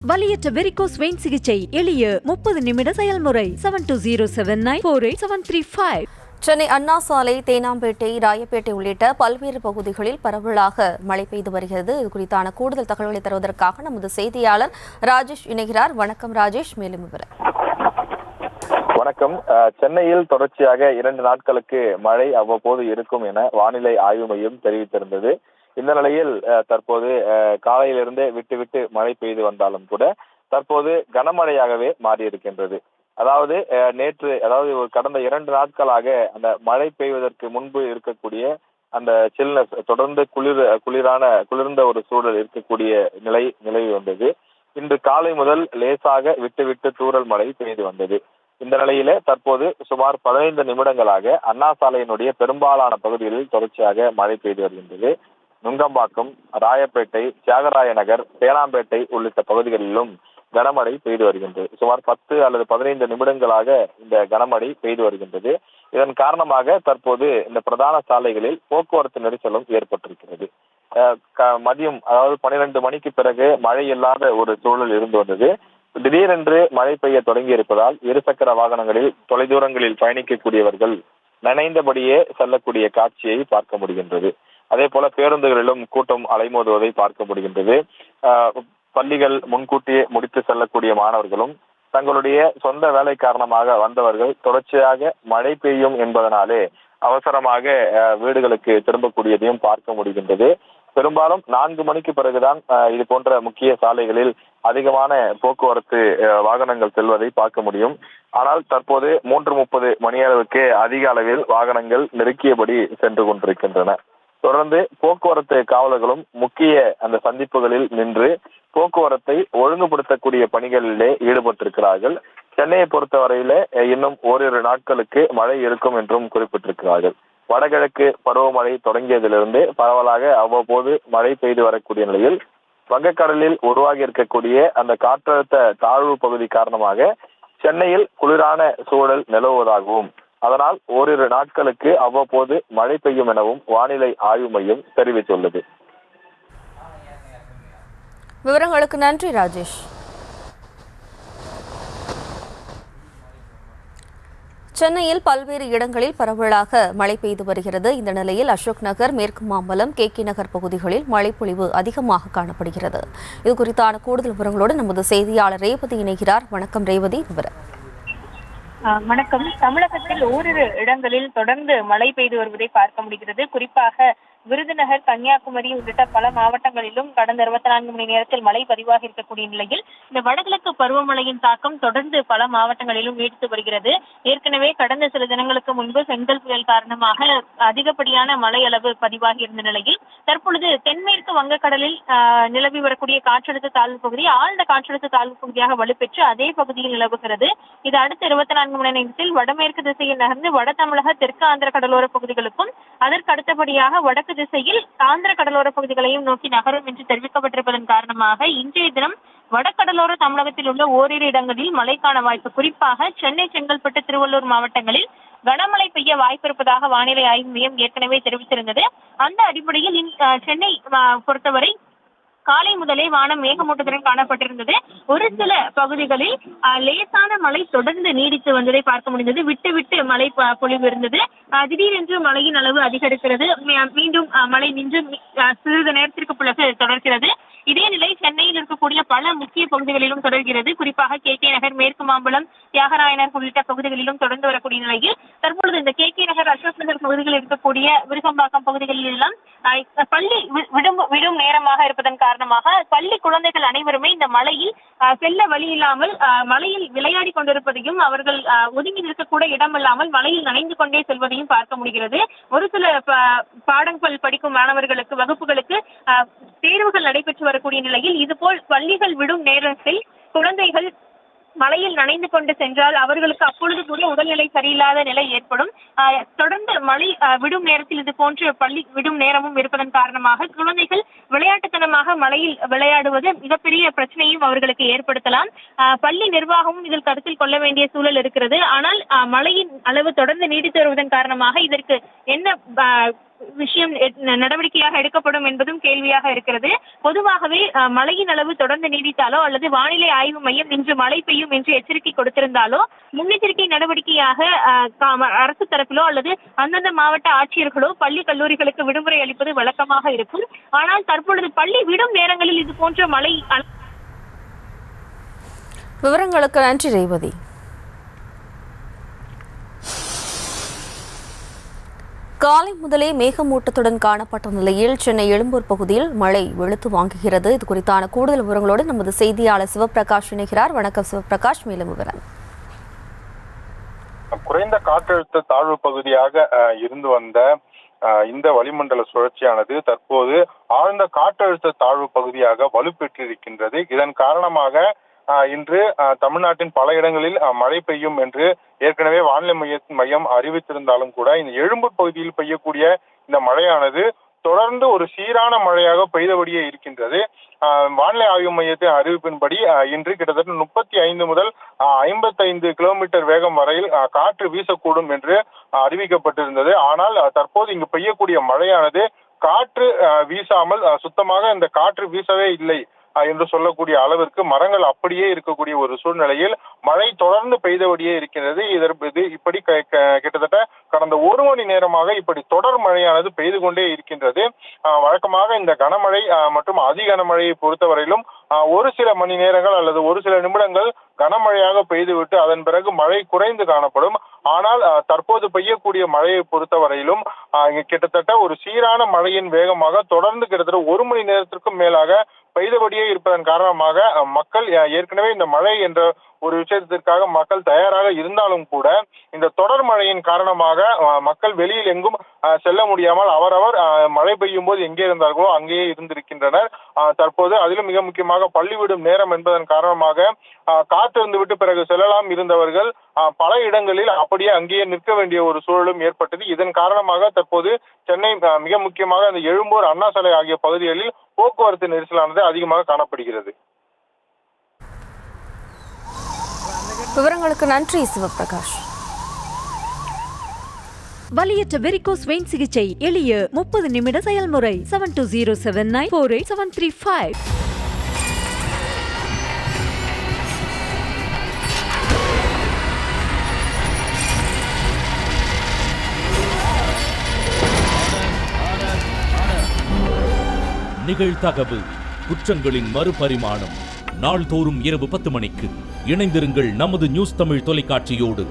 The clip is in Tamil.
வலியற்ற வெரிகோஸ் வெயின் சிகிச்சை எளிய 30 நிமிட செயல்முறை 7209487335. சென்னை அண்ணா சாலை, தேனாம்பேட்டை, ராயப்பேட்டை உள்ளிட்ட பல்வேறு பகுதிகளில் பரவலாக மழை பெய்து வருகிறது. இது குறித்தான கூடுதல் தகவல்களை தருவதற்காக நமது செய்தியாளர் ராஜேஷ் இணைகிறார். வணக்கம் ராஜேஷ், மேலும் விவரம். வணக்கம். சென்னையில் தொடர்ச்சியாக 2 நாட்களுக்கு மழை அவ்வப்போது இருக்கும் என வானிலை ஆய்வு மையம் தெரிவித்திருந்தது. இந்த நிலையில் தற்போது காலையிலிருந்தே விட்டு மழை பெய்து வந்தாலும் கூட தற்போது கனமழையாகவே மாறியிருக்கின்றது. அதாவது நேற்று, கடந்த 2 நாட்களாக அந்த மழை பெய்வதற்கு முன்பு இருக்கக்கூடிய அந்த சில்னஸ் தொடர்ந்து குளிர்ந்த ஒரு சூழல் இருக்கக்கூடிய நிலவி வந்தது. இன்று காலை முதல் லேசாக விட்டு தூறல் மழை பெய்து வந்தது. இந்த நிலையில தற்போது சுமார் 15 நிமிடங்களாக அண்ணா சாலையினுடைய பெரும்பாலான பகுதிகளில் தொடர்ச்சியாக மழை பெய்து வருகின்றது. நுங்கம்பாக்கம், ராயப்பேட்டை, தியாகராய நகர், தேனாம்பேட்டை உள்ளிட்ட பகுதிகளிலும் கனமழை பெய்து வருகின்றது. சுமார் 10 அல்லது 15 நிமிடங்களாக இந்த கனமழை பெய்து வருகின்றது. இதன் காரணமாக தற்போது இந்த பிரதான சாலைகளில் போக்குவரத்து நெரிசலும் ஏற்பட்டிருக்கிறது. மதியம், அதாவது 12 மணிக்கு பிறகு மழை இல்லாத ஒரு சூழல் இருந்து வந்தது. திடீரென்று மழை பெய்ய தொடங்கி இருப்பதால் இருசக்கர வாகனங்களில் தொலைதூரங்களில் பயணிக்கக்கூடியவர்கள் நனைந்தபடியே செல்லக்கூடிய காட்சியை பார்க்க முடிகின்றது. அதே போல பேருந்துகளிலும் கூட்டம் அலைமோதுவதை பார்க்க முடிகின்றது. பள்ளிகள் முன்கூட்டியே முடித்து செல்லக்கூடிய மாணவர்களும் தங்களுடைய சொந்த வேலை காரணமாக வந்தவர்கள் தொடர்ச்சியாக மழை பெய்யும் என்பதனாலே அவசரமாக வீடுகளுக்கு திரும்பக்கூடியதையும் பார்க்க முடிகின்றது. பெரும்பாலும் 4 மணிக்கு பிறகுதான் இது போன்ற முக்கிய சாலைகளில் அதிகமான போக்குவரத்து வாகனங்கள் செல்வதை பார்க்க முடியும். ஆனால் தற்போது 3:30 மணி அளவுக்கு அதிக அளவில் வாகனங்கள் நெருக்கியபடி சென்று கொண்டிருக்கின்றன. தொடர்ந்து போக்குவரத்து காவலர்களும் முக்கிய அந்த சந்திப்புகளில் நின்று போக்குவரத்தை ஒழுங்குபடுத்தக்கூடிய பணிகளிலே ஈடுபட்டிருக்கிறார்கள். சென்னையை பொறுத்தவரையில இன்னும் ஓரிரு நாட்களுக்கு மழை இருக்கும் என்றும் குறிப்பிட்டிருக்கிறார்கள். வடகிழக்கு பருவமழை தொடங்கியதிலிருந்து பரவலாக அவ்வப்போது மழை பெய்து வரக்கூடிய நிலையில் வங்கக்கடலில் உருவாகி இருக்கக்கூடிய அந்த காற்றழுத்த தாழ்வு பகுதி காரணமாக சென்னையில் குளிரான சூழல் நிலவுவதாகவும் அதனால் ஓரிரு நாட்களுக்கு அவ்வப்போது மழை பெய்யும் எனவும் வானிலை ஆய்வு மையம் தெரிவித்துள்ளது. விவரங்களுக்கு நன்றி ராஜேஷ். சென்னையில் பல்வேறு இடங்களில் பரவலாக மழை பெய்து வருகிறது. இந்த நிலையில் அசோக் நகர், மேற்கு மாம்பலம், KK நகர் பகுதிகளில் மழைப்பொழிவு அதிகமாக காணப்படுகிறது. இது குறித்தான கூடுதல் விவரங்களோடு நமது செய்தியாளர் ரேவதி இணைகிறார். வணக்கம் ரேவதி, விவரம். வணக்கம். தமிழகத்தில் ஓரிரு இடங்களில் தொடர்ந்து மழை பெய்து வருவதை பார்க்க முடிகிறது. குறிப்பாக விருதுநகர், கன்னியாகுமரி உள்ளிட்ட பல மாவட்டங்களிலும் கடந்த 24 மணி நேரத்தில் மழை பதிவாகி இருக்கக்கூடிய நிலையில் இந்த வடகிழக்கு பருவமழையின் தாக்கம் தொடர்ந்து பல மாவட்டங்களிலும் நீடித்து வருகிறது. ஏற்கனவே கடந்த சில தினங்களுக்கு முன்பு செங்கல் புயல் காரணமாக அதிகப்படியான மழை அளவு பதிவாகி இருந்த நிலையில் தற்பொழுது தென்மேற்கு வங்கக்கடலில் நிலவி வரக்கூடிய காற்றழுத்த தாழ்வு பகுதி ஆழ்ந்த காற்றழுத்த தாழ்வு பகுதியாக வலுப்பெற்று அதே பகுதியில் நிலவுகிறது. இது அடுத்த 24 மணி நேரத்தில் வடமேற்கு திசையில் நகர்ந்து வட தமிழக, தெற்கு ஆந்திர கடலோர பகுதிகளுக்கும் அதற்கு அடுத்தபடியாக வடக்கு திசையில் ஆந்திர கடலோர பகுதிகளையும் நோக்கி நகரும் என்று தெரிவிக்கப்பட்டிருப்பதன் காரணமாக இன்றைய தினம் வடகடலோர தமிழகத்தில் உள்ள ஓரிரு இடங்களில் மழைக்கான வாய்ப்பு, குறிப்பாக சென்னை, செங்கல்பட்டு, திருவள்ளூர் மாவட்டங்களில் கனமழை பெய்ய வாய்ப்பு இருப்பதாக வானிலை ஆய்வு மையம் ஏற்கனவே தெரிவித்திருந்தது. அந்த அடிப்படையில் சென்னை பொறுத்தவரை காலை முதலே வானம் மேகமூட்டத்துடன் காணப்பட்டிருந்தது. ஒரு சில பகுதிகளில் லேசான மழை தொடர்ந்து நீடித்து வந்ததை பார்க்க முடிந்தது. விட்டு மழை பொழிவு இருந்தது. திடீரென்று மழையின் அளவு அதிகரிக்கிறது. மீண்டும் மழை நின்று சிறிது நேரத்திற்கு பிறகு தொடர்கிறது. இதே நிலை சென்னையில் இருக்கக்கூடிய பல முக்கிய பகுதிகளிலும் தொடர்கிறது. குறிப்பாக KK நகர், மேற்கு மாம்பலம், தியாகராய நகர் உள்ளிட்ட பகுதிகளிலும் தொடர்ந்து வரக்கூடிய நிலையில் தற்பொழுது இந்த KK நகர், அசோக் நகர் பகுதிகளில் இருக்கக்கூடிய விருகம்பாக்கம் பகுதிகளில் எல்லாம் பள்ளி விடும் நேரமாக இருப்பதன் காரணமாக பள்ளி குழந்தைகள் அனைவருமே இந்த மழையில் செல்ல வழி இல்லாமல் மழையில் விளையாடி கொண்டிருப்பதையும் அவர்கள் ஒதுங்கி நிற்கக்கூட இடமில்லாமல் மழையில் நனைந்து கொண்டே செல்வதையும் பார்க்க முடிகிறது. ஒரு சில பாடங்கள் படிக்கும் மாணவர்களுக்கு, வகுப்புகளுக்கு தேர்வுகள் நடைபெற்று வரக்கூடிய நிலையில் இதுபோல் பள்ளிகள் விடும் நேரத்தில் குழந்தைகள் மழையில் நனைந்து கொண்டு சென்றால் அவர்களுக்கு அப்பொழுது கூட உடல்நிலை சரியில்லாத நிலை ஏற்படும். தொடர்ந்து மழை விடும் நேரத்தில் இது போன்று பள்ளி விடும் நேரமும் இருப்பதன் காரணமாக குழந்தைகள் விளையாட்டுத்தனமாக மழையில் விளையாடுவது மிகப்பெரிய பிரச்சனையும் அவர்களுக்கு ஏற்படுத்தலாம். பள்ளி நிர்வாகமும் இதில் கருத்தில் கொள்ள வேண்டிய சூழல் இருக்கிறது. ஆனால் மழையின் அளவு தொடர்ந்து நீடித்து வருவதன் காரணமாக இதற்கு என்ன விஷயம் நடவடிக்கையாக எடுக்கப்படும் என்பதும் கேள்வியாக இருக்கிறது. பொதுவாகவே மழையின் அளவு தொடர்ந்து நீடித்தாலோ அல்லது வானிலை ஆய்வு மையம் இன்று மழை பெய்யும் என்று எச்சரிக்கை கொடுத்திருந்தாலோ முன்னெச்சரிக்கை நடவடிக்கையாக அரசு தரப்பிலோ அல்லது அந்தந்த மாவட்ட ஆட்சியர்களோ பள்ளி கல்லூரிகளுக்கு விடுமுறை அளிப்பது வழக்கமாக இருக்கும். ஆனால் தற்பொழுது பள்ளி விடும் நேரங்களில் இது போன்ற மழை. விவரங்களுக்கு நன்றி ரேவதி. காலை முதலே மேகமூட்டத்துடன் காணப்பட்ட நிலையில் சென்னை எழும்பூர் பகுதியில் மழை வெளுத்து வாங்குகிறது. இது குறித்தான கூடுதல் விவரங்களோடு நமது செய்தியாளர் சிவபிரகாஷ் இணைகிறார். வணக்கம் சிவபிரகாஷ், மேலும் விவரம். குறைந்த காற்றழுத்த தாழ்வு பகுதியாக இருந்து வந்த இந்த வளிமண்டல சுழற்சியானது தற்போது ஆழ்ந்த காற்றழுத்த தாழ்வு பகுதியாக வலுப்பெற்றிருக்கின்றது. இதன் காரணமாக இன்று தமிழ்நாட்டின் பல இடங்களில் மழை பெய்யும் என்று ஏற்கனவே வானிலை மையம் அறிவித்திருந்தாலும் கூட இந்த எழும்பூர் பகுதியில் பெய்யக்கூடிய இந்த மழையானது தொடர்ந்து ஒரு சீரான மழையாக பெய்தபடியே இருக்கின்றது. வானிலை ஆய்வு மையத்தின் அறிவிப்பின்படி இன்று கிட்டத்தட்ட 35 முதல் 55 கிலோமீட்டர் வேகம் வரையில் காற்று வீசக்கூடும் என்று அறிவிக்கப்பட்டிருந்தது. ஆனால் தற்போது இங்கு பெய்யக்கூடிய மழையானது காற்று வீசாமல் சுத்தமாக இந்த காற்று வீசவே இல்லை என்று சொல்லக்கூடிய அளவிற்கு மரங்கள் அப்படியே இருக்கக்கூடிய ஒரு சூழ்நிலையில் மழை தொடர்ந்து பெய்தபடியே இருக்கின்றது. இப்படி கிட்டத்தட்ட கடந்த ஒரு மணி நேரமாக இப்படி தொடர் மழையானது பெய்து கொண்டே இருக்கின்றது. வழக்கமாக இந்த கனமழை மற்றும் அதி கனமழையை பொறுத்தவரையிலும் ஒரு சில மணி நேரங்கள் அல்லது ஒரு சில நிமிடங்கள் கனமழையாக பெய்துவிட்டு அதன் பிறகு மழை குறைந்து காணப்படும். ஆனால் தற்போது பெய்யக்கூடிய மழையை பொறுத்தவரையிலும் கிட்டத்தட்ட ஒரு சீரான மழையின் வேகமாக தொடர்ந்து கிட்டத்தட்ட ஒரு மணி நேரத்திற்கும் மேலாக பெய்தபடியே இருப்பதன் காரணமாக மக்கள் ஏற்கனவே இந்த மழை என்ற ஒரு விஷயத்திற்காக மக்கள் தயாராக இருந்தாலும் கூட இந்த தொடர் மழையின் காரணமாக மக்கள் வெளியில் எங்கும் செல்ல முடியாமல் அவரவர் மழை பெய்யும் போது எங்கே இருந்தார்களோ அங்கேயே இருந்திருக்கின்றனர். தற்போது அதிலும் மிக முக்கியமாக பள்ளி விடும் நேரம் என்பதன் காரணமாக காத்திருந்து விட்டு பிறகு செல்லலாம் இருந்தவர்கள் பல இடங்களில் அப்படியே அங்கேயே நிற்க வேண்டிய ஒரு சூழலும் ஏற்பட்டது. இதன் காரணமாக தற்போது சென்னை மிக முக்கியமாக அந்த எழும்பூர், அண்ணா சாலை ஆகிய பகுதிகளில் போக்குவரத்து நெரிசலானது அதிகமாக காணப்படுகிறது. விவரங்களுக்கு நன்றி சிவபிரகாஷ். வலியற்ற வெரிகோஸ் வெயின் சிகிச்சை எளிய 30 நிமிட செயல்முறை. 7207948735. நிகழ்தகவு குற்றங்களின் மறுபரிமாணம். நாள்தோறும் இரவு 10 மணிக்கு இணைந்திருங்கள் நமது நியூஸ் தமிழ் தொலைக்காட்சியோடு.